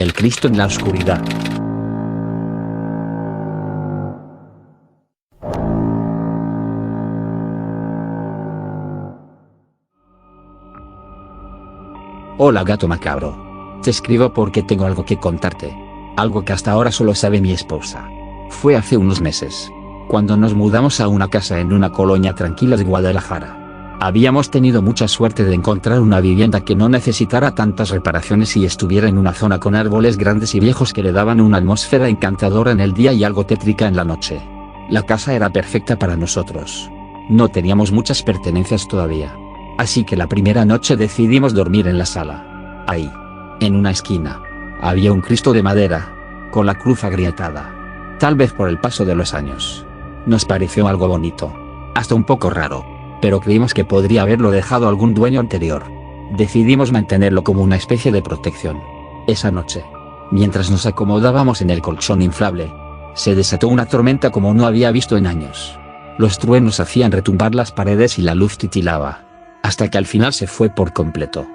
El Cristo en la oscuridad. Hola gato macabro. Te escribo porque tengo algo que contarte. Algo que hasta ahora solo sabe mi esposa. Fue hace unos meses, cuando nos mudamos a una casa en una colonia tranquila de Guadalajara. Habíamos tenido mucha suerte de encontrar una vivienda que no necesitara tantas reparaciones y estuviera en una zona con árboles grandes y viejos que le daban una atmósfera encantadora en el día y algo tétrica en la noche. La casa era perfecta para nosotros. No teníamos muchas pertenencias todavía. Así que la primera noche decidimos dormir en la sala. Ahí, en una esquina, había un Cristo de madera, con la cruz agrietada. Tal vez por el paso de los años. Nos pareció algo bonito. Hasta un poco raro. Pero creímos que podría haberlo dejado algún dueño anterior. Decidimos mantenerlo como una especie de protección. Esa noche, mientras nos acomodábamos en el colchón inflable, se desató una tormenta como no había visto en años. Los truenos hacían retumbar las paredes y la luz titilaba. Hasta que al final se fue por completo.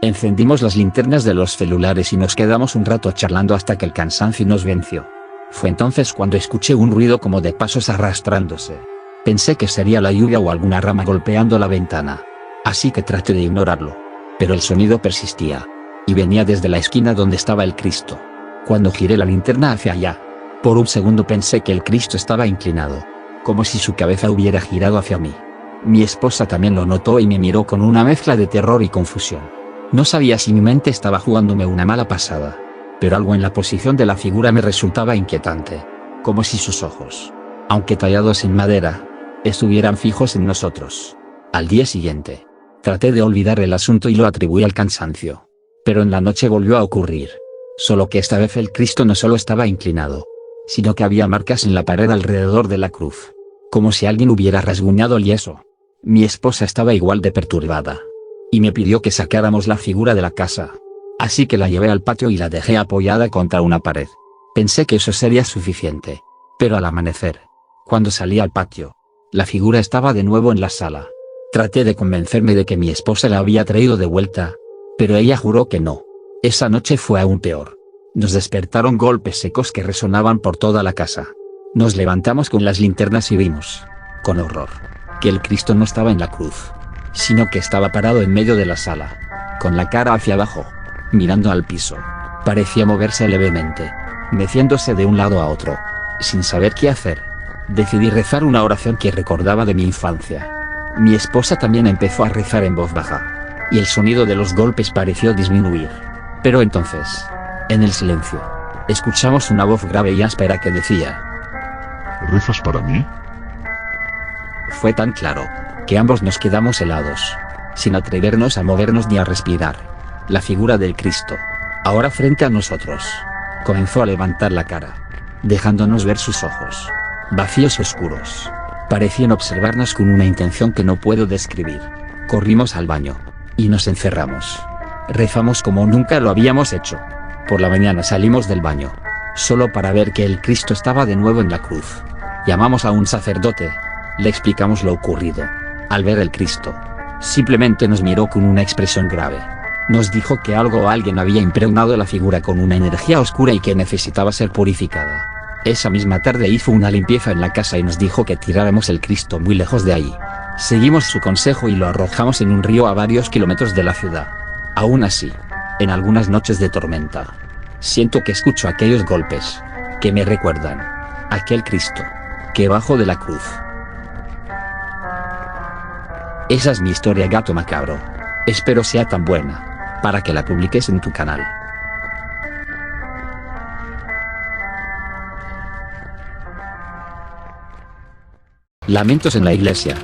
Encendimos las linternas de los celulares y nos quedamos un rato charlando hasta que el cansancio nos venció. Fue entonces cuando escuché un ruido como de pasos arrastrándose. Pensé que sería la lluvia o alguna rama golpeando la ventana. Así que traté de ignorarlo. Pero el sonido persistía. Y venía desde la esquina donde estaba el Cristo. Cuando giré la linterna hacia allá, por un segundo pensé que el Cristo estaba inclinado. Como si su cabeza hubiera girado hacia mí. Mi esposa también lo notó y me miró con una mezcla de terror y confusión. No sabía si mi mente estaba jugándome una mala pasada. Pero algo en la posición de la figura me resultaba inquietante. Como si sus ojos, aunque tallados en madera, estuvieran fijos en nosotros. Al día siguiente, traté de olvidar el asunto y lo atribuí al cansancio. Pero en la noche volvió a ocurrir. Solo que esta vez el Cristo no solo estaba inclinado, sino que había marcas en la pared alrededor de la cruz. Como si alguien hubiera rasguñado el yeso. Mi esposa estaba igual de perturbada. Y me pidió que sacáramos la figura de la casa. Así que la llevé al patio y la dejé apoyada contra una pared. Pensé que eso sería suficiente. Pero al amanecer, cuando salí al patio, la figura estaba de nuevo en la sala. Traté de convencerme de que mi esposa la había traído de vuelta, pero ella juró que no. Esa noche fue aún peor. Nos despertaron golpes secos que resonaban por toda la casa. Nos levantamos con las linternas y vimos, con horror, que el Cristo no estaba en la cruz, sino que estaba parado en medio de la sala, con la cara hacia abajo, mirando al piso. Parecía moverse levemente, meciéndose de un lado a otro, sin saber qué hacer. Decidí rezar una oración que recordaba de mi infancia. Mi esposa también empezó a rezar en voz baja, y el sonido de los golpes pareció disminuir. Pero entonces, en el silencio, escuchamos una voz grave y áspera que decía: ¿rezas para mí? Fue tan claro, que ambos nos quedamos helados, sin atrevernos a movernos ni a respirar. La figura del Cristo, ahora frente a nosotros, comenzó a levantar la cara, dejándonos ver sus ojos, vacíos y oscuros. Parecían observarnos con una intención que no puedo describir. Corrimos al baño, y nos encerramos. Rezamos como nunca lo habíamos hecho. Por la mañana salimos del baño, solo para ver que el Cristo estaba de nuevo en la cruz. Llamamos a un sacerdote, le explicamos lo ocurrido. Al ver el Cristo, simplemente nos miró con una expresión grave. Nos dijo que algo o alguien había impregnado la figura con una energía oscura y que necesitaba ser purificada. Esa misma tarde hizo una limpieza en la casa y nos dijo que tiráramos el Cristo muy lejos de ahí. Seguimos su consejo y lo arrojamos en un río a varios kilómetros de la ciudad. Aún así, en algunas noches de tormenta, siento que escucho aquellos golpes, que me recuerdan a aquel Cristo que bajó de la cruz. Esa es mi historia, gato macabro. Espero sea tan buena, para que la publiques en tu canal. Lamentos en la iglesia.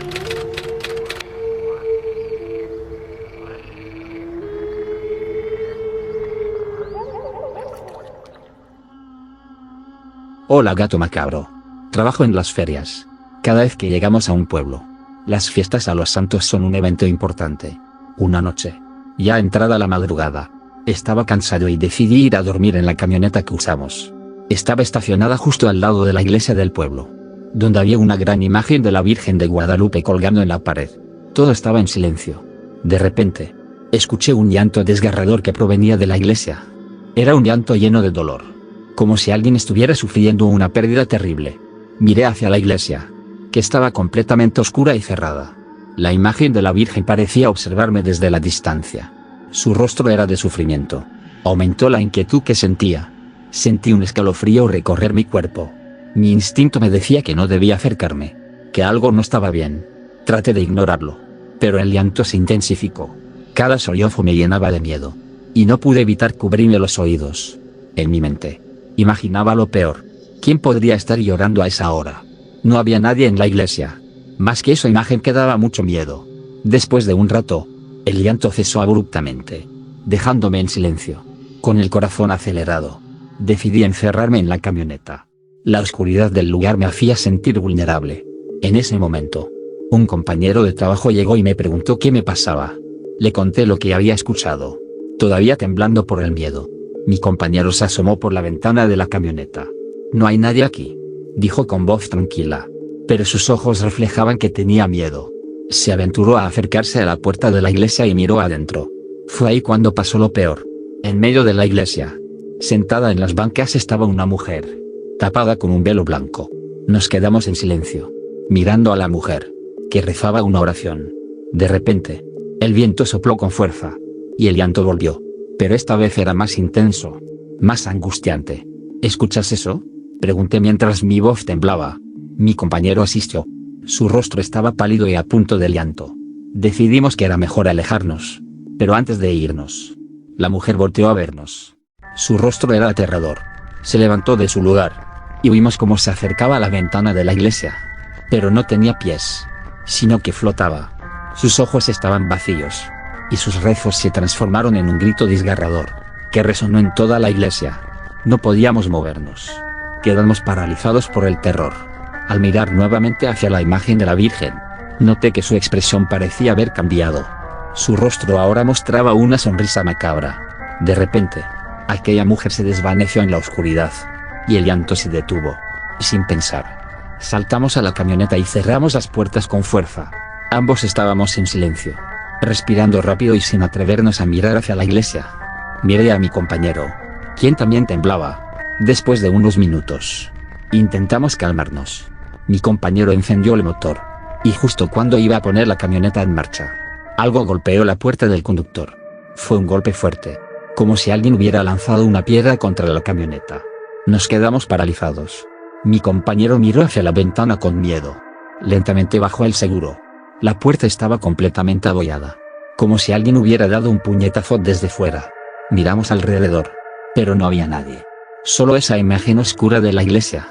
Hola gato macabro. Trabajo en las ferias. Cada vez que llegamos a un pueblo, las fiestas a los santos son un evento importante. Una noche, ya entrada la madrugada, estaba cansado y decidí ir a dormir en la camioneta que usamos. Estaba estacionada justo al lado de la iglesia del pueblo, donde había una gran imagen de la Virgen de Guadalupe colgando en la pared. Todo estaba en silencio. De repente, escuché un llanto desgarrador que provenía de la iglesia. Era un llanto lleno de dolor. Como si alguien estuviera sufriendo una pérdida terrible. Miré hacia la iglesia, que estaba completamente oscura y cerrada. La imagen de la Virgen parecía observarme desde la distancia. Su rostro era de sufrimiento. Aumentó la inquietud que sentía. Sentí un escalofrío recorrer mi cuerpo. Mi instinto me decía que no debía acercarme, que algo no estaba bien. Traté de ignorarlo, pero el llanto se intensificó. Cada sollozo me llenaba de miedo, y no pude evitar cubrirme los oídos. En mi mente, imaginaba lo peor. ¿Quién podría estar llorando a esa hora? No había nadie en la iglesia. Más que esa imagen que daba mucho miedo. Después de un rato, el llanto cesó abruptamente, dejándome en silencio. Con el corazón acelerado, decidí encerrarme en la camioneta. La oscuridad del lugar me hacía sentir vulnerable. En ese momento, un compañero de trabajo llegó y me preguntó qué me pasaba. Le conté lo que había escuchado, todavía temblando por el miedo. Mi compañero se asomó por la ventana de la camioneta. «No hay nadie aquí», dijo con voz tranquila, pero sus ojos reflejaban que tenía miedo. Se aventuró a acercarse a la puerta de la iglesia y miró adentro. Fue ahí cuando pasó lo peor. En medio de la iglesia, sentada en las bancas estaba una mujer, tapada con un velo blanco. Nos quedamos en silencio, mirando a la mujer, que rezaba una oración. De repente, el viento sopló con fuerza, y el llanto volvió, pero esta vez era más intenso, más angustiante. ¿Escuchas eso?, pregunté mientras mi voz temblaba. Mi compañero asistió. Su rostro estaba pálido y a punto de llanto. Decidimos que era mejor alejarnos, pero antes de irnos, la mujer volteó a vernos. Su rostro era aterrador. Se levantó de su lugar, y vimos cómo se acercaba a la ventana de la iglesia. Pero no tenía pies, sino que flotaba. Sus ojos estaban vacíos, y sus rezos se transformaron en un grito desgarrador, que resonó en toda la iglesia. No podíamos movernos. Quedamos paralizados por el terror. Al mirar nuevamente hacia la imagen de la Virgen, noté que su expresión parecía haber cambiado. Su rostro ahora mostraba una sonrisa macabra. De repente, aquella mujer se desvaneció en la oscuridad, y el llanto se detuvo. Sin pensar, saltamos a la camioneta y cerramos las puertas con fuerza. Ambos estábamos en silencio, respirando rápido y sin atrevernos a mirar hacia la iglesia. Miré a mi compañero, quien también temblaba. Después de unos minutos, intentamos calmarnos. Mi compañero encendió el motor, y justo cuando iba a poner la camioneta en marcha, algo golpeó la puerta del conductor. Fue un golpe fuerte, como si alguien hubiera lanzado una piedra contra la camioneta. Nos quedamos paralizados. Mi compañero miró hacia la ventana con miedo. Lentamente bajó el seguro. La puerta estaba completamente abollada, como si alguien hubiera dado un puñetazo desde fuera. Miramos alrededor, pero no había nadie. Solo esa imagen oscura de la iglesia.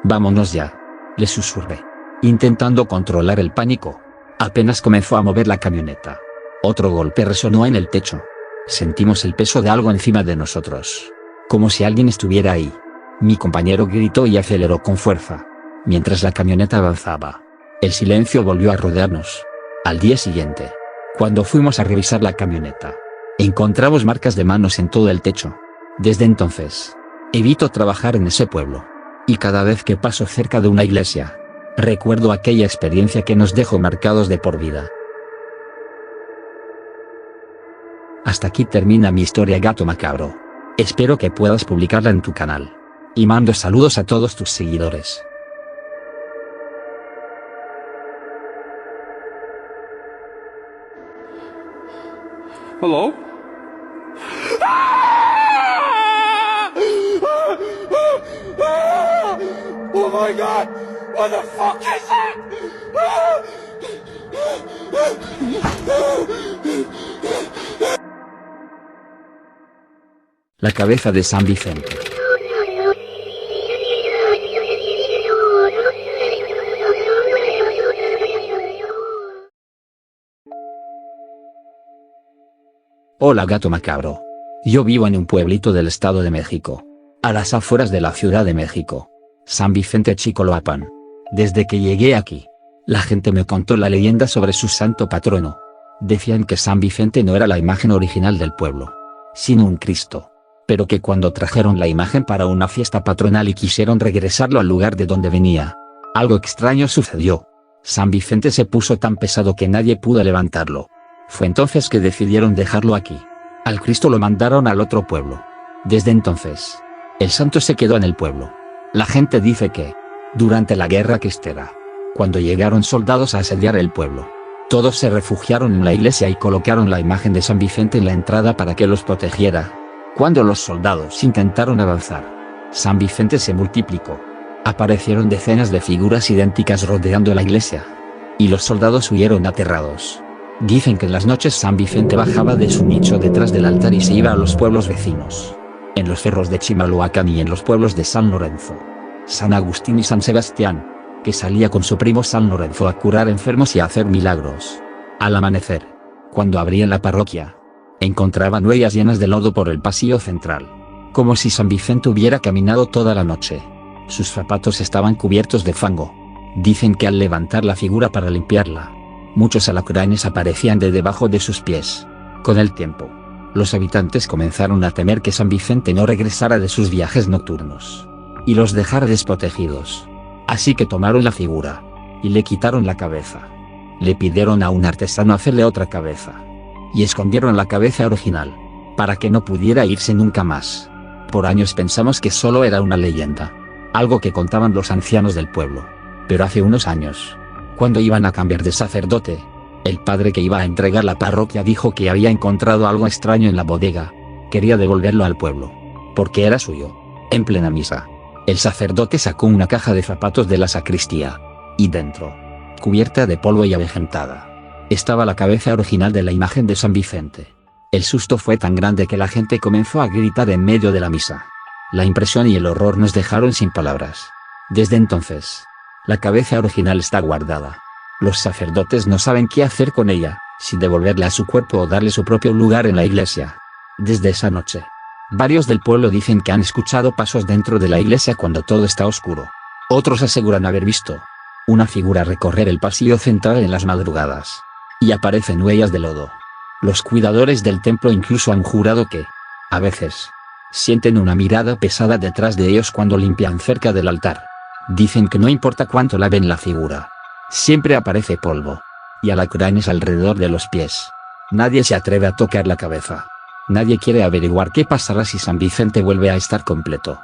«Vámonos ya», le susurré, intentando controlar el pánico. Apenas comenzó a mover la camioneta, otro golpe resonó en el techo. Sentimos el peso de algo encima de nosotros, como si alguien estuviera ahí. Mi compañero gritó y aceleró con fuerza, mientras la camioneta avanzaba. El silencio volvió a rodearnos. Al día siguiente, cuando fuimos a revisar la camioneta, encontramos marcas de manos en todo el techo. Desde entonces, evito trabajar en ese pueblo, y cada vez que paso cerca de una iglesia, recuerdo aquella experiencia que nos dejó marcados de por vida. Hasta aquí termina mi historia, gato macabro. Espero que puedas publicarla en tu canal. Y mando saludos a todos tus seguidores. Hello? Oh my God! What the fuck is that? La cabeza de San Vicente. Hola, gato macabro. Yo vivo en un pueblito del Estado de México, a las afueras de la Ciudad de México, San Vicente Chicoloapan. Desde que llegué aquí, la gente me contó la leyenda sobre su santo patrono. Decían que San Vicente no era la imagen original del pueblo, sino un Cristo, pero que cuando trajeron la imagen para una fiesta patronal y quisieron regresarlo al lugar de donde venía, algo extraño sucedió. San Vicente se puso tan pesado que nadie pudo levantarlo. Fue entonces que decidieron dejarlo aquí. Al Cristo lo mandaron al otro pueblo, Desde entonces, el santo se quedó en el pueblo. La gente dice que, durante la guerra cristera, cuando llegaron soldados a asediar el pueblo, todos se refugiaron en la iglesia y colocaron la imagen de San Vicente en la entrada para que los protegiera. Cuando los soldados intentaron avanzar, San Vicente se multiplicó. Aparecieron decenas de figuras idénticas rodeando la iglesia. Y los soldados huyeron aterrados. Dicen que en las noches San Vicente bajaba de su nicho detrás del altar y se iba a los pueblos vecinos. En los cerros de Chimalhuacán y en los pueblos de San Lorenzo, San Agustín y San Sebastián, que salía con su primo San Lorenzo a curar enfermos y a hacer milagros. Al amanecer, cuando abrían la parroquia, encontraban huellas llenas de lodo por el pasillo central, como si San Vicente hubiera caminado toda la noche. Sus zapatos estaban cubiertos de fango. Dicen que al levantar la figura para limpiarla, muchos alacranes aparecían de debajo de sus pies. Con el tiempo, los habitantes comenzaron a temer que San Vicente no regresara de sus viajes nocturnos y los dejara desprotegidos. Así que tomaron la figura y le quitaron la cabeza. Le pidieron a un artesano hacerle otra cabeza y escondieron la cabeza original para que no pudiera irse nunca más. Por años pensamos que solo era una leyenda, algo que contaban los ancianos del pueblo. Pero hace unos años, cuando iban a cambiar de sacerdote, el padre que iba a entregar la parroquia dijo que había encontrado algo extraño en la bodega. Quería devolverlo al pueblo, porque era suyo. En plena misa, el sacerdote sacó una caja de zapatos de la sacristía, y dentro, cubierta de polvo y avejentada, estaba la cabeza original de la imagen de San Vicente. El susto fue tan grande que la gente comenzó a gritar en medio de la misa. La impresión y el horror nos dejaron sin palabras. Desde entonces, la cabeza original está guardada. Los sacerdotes no saben qué hacer con ella, si devolverla a su cuerpo o darle su propio lugar en la iglesia. Desde esa noche, varios del pueblo dicen que han escuchado pasos dentro de la iglesia cuando todo está oscuro. Otros aseguran haber visto una figura recorrer el pasillo central en las madrugadas. Y aparecen huellas de lodo. Los cuidadores del templo incluso han jurado que, a veces, sienten una mirada pesada detrás de ellos cuando limpian cerca del altar. Dicen que no importa cuánto laven la figura, siempre aparece polvo y alacranes alrededor de los pies. Nadie se atreve a tocar la cabeza. Nadie quiere averiguar qué pasará si San Vicente vuelve a estar completo.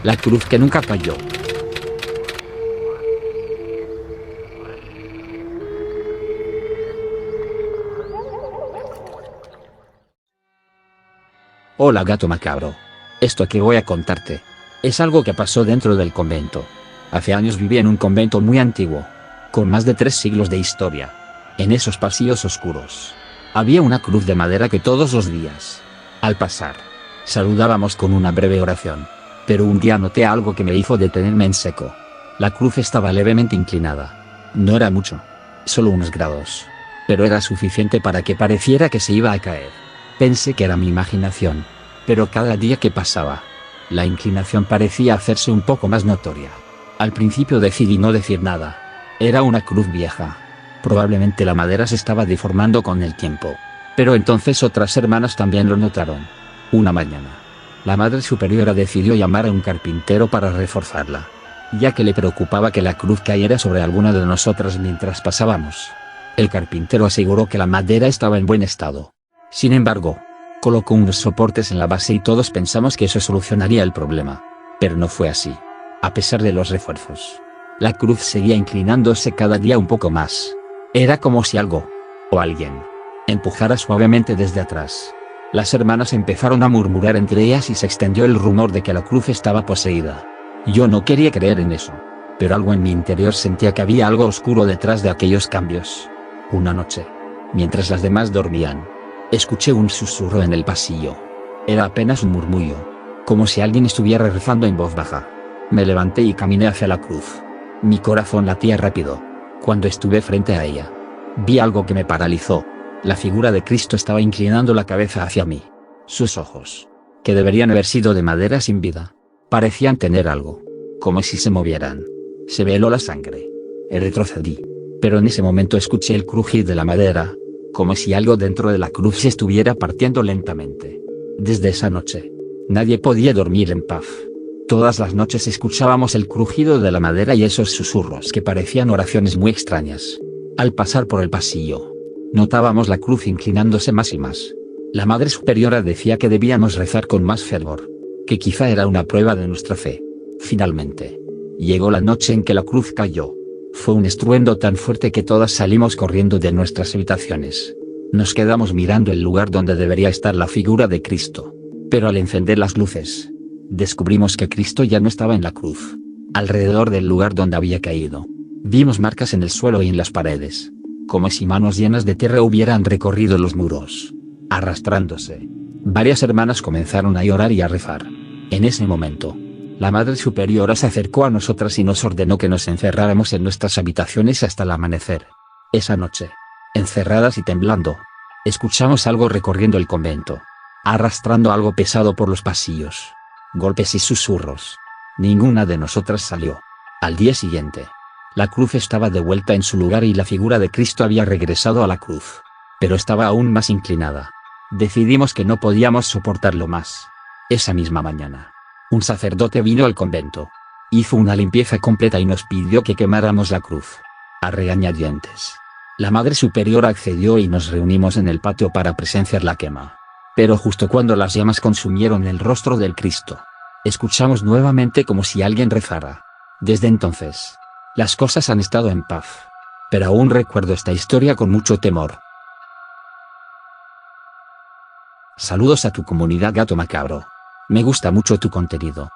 La cruz que nunca falló. Hola gato macabro. Esto que voy a contarte es algo que pasó dentro del convento. Hace años viví en un convento muy antiguo, con más de 3 siglos de historia. En esos pasillos oscuros, había una cruz de madera que todos los días, al pasar, saludábamos con una breve oración. Pero un día noté algo que me hizo detenerme en seco. La cruz estaba levemente inclinada. No era mucho, solo unos grados, pero era suficiente para que pareciera que se iba a caer. Pensé que era mi imaginación, pero cada día que pasaba, la inclinación parecía hacerse un poco más notoria. Al principio decidí no decir nada. Era una cruz vieja. Probablemente la madera se estaba deformando con el tiempo. Pero entonces otras hermanas también lo notaron. Una mañana, la Madre Superiora decidió llamar a un carpintero para reforzarla, ya que le preocupaba que la cruz cayera sobre alguna de nosotras mientras pasábamos. El carpintero aseguró que la madera estaba en buen estado. Sin embargo, colocó unos soportes en la base y todos pensamos que eso solucionaría el problema. Pero no fue así. A pesar de los refuerzos, la cruz seguía inclinándose cada día un poco más. Era como si algo, o alguien, empujara suavemente desde atrás. Las hermanas empezaron a murmurar entre ellas y se extendió el rumor de que la cruz estaba poseída. Yo no quería creer en eso, pero algo en mi interior sentía que había algo oscuro detrás de aquellos cambios. Una noche, mientras las demás dormían, escuché un susurro en el pasillo. Era apenas un murmullo, como si alguien estuviera rezando en voz baja. Me levanté y caminé hacia la cruz. Mi corazón latía rápido. Cuando estuve frente a ella, vi algo que me paralizó. La figura de Cristo estaba inclinando la cabeza hacia mí. Sus ojos, que deberían haber sido de madera sin vida, parecían tener algo, como si se movieran. Se me heló la sangre. Retrocedí. Pero en ese momento escuché el crujir de la madera, como si algo dentro de la cruz se estuviera partiendo lentamente. Desde esa noche, nadie podía dormir en paz. Todas las noches escuchábamos el crujido de la madera y esos susurros que parecían oraciones muy extrañas. Al pasar por el pasillo, notábamos la cruz inclinándose más y más. La Madre Superiora decía que debíamos rezar con más fervor, que quizá era una prueba de nuestra fe. Finalmente, llegó la noche en que la cruz cayó. Fue un estruendo tan fuerte que todas salimos corriendo de nuestras habitaciones. Nos quedamos mirando el lugar donde debería estar la figura de Cristo. Pero al encender las luces, descubrimos que Cristo ya no estaba en la cruz. Alrededor del lugar donde había caído, vimos marcas en el suelo y en las paredes, como si manos llenas de tierra hubieran recorrido los muros, arrastrándose. Varias hermanas comenzaron a llorar y a rezar. En ese momento, la Madre Superiora se acercó a nosotras y nos ordenó que nos encerráramos en nuestras habitaciones hasta el amanecer. Esa noche, encerradas y temblando, escuchamos algo recorriendo el convento, arrastrando algo pesado por los pasillos. Golpes y susurros. Ninguna de nosotras salió. Al día siguiente, la cruz estaba de vuelta en su lugar y la figura de Cristo había regresado a la cruz, pero estaba aún más inclinada. Decidimos que no podíamos soportarlo más. Esa misma mañana, un sacerdote vino al convento, hizo una limpieza completa y nos pidió que quemáramos la cruz, a regañadientes. La Madre Superiora accedió y nos reunimos en el patio para presenciar la quema. Pero justo cuando las llamas consumieron el rostro del Cristo, escuchamos nuevamente como si alguien rezara. Desde entonces, las cosas han estado en paz. Pero aún recuerdo esta historia con mucho temor. Saludos a tu comunidad Gato Macabro. Me gusta mucho tu contenido.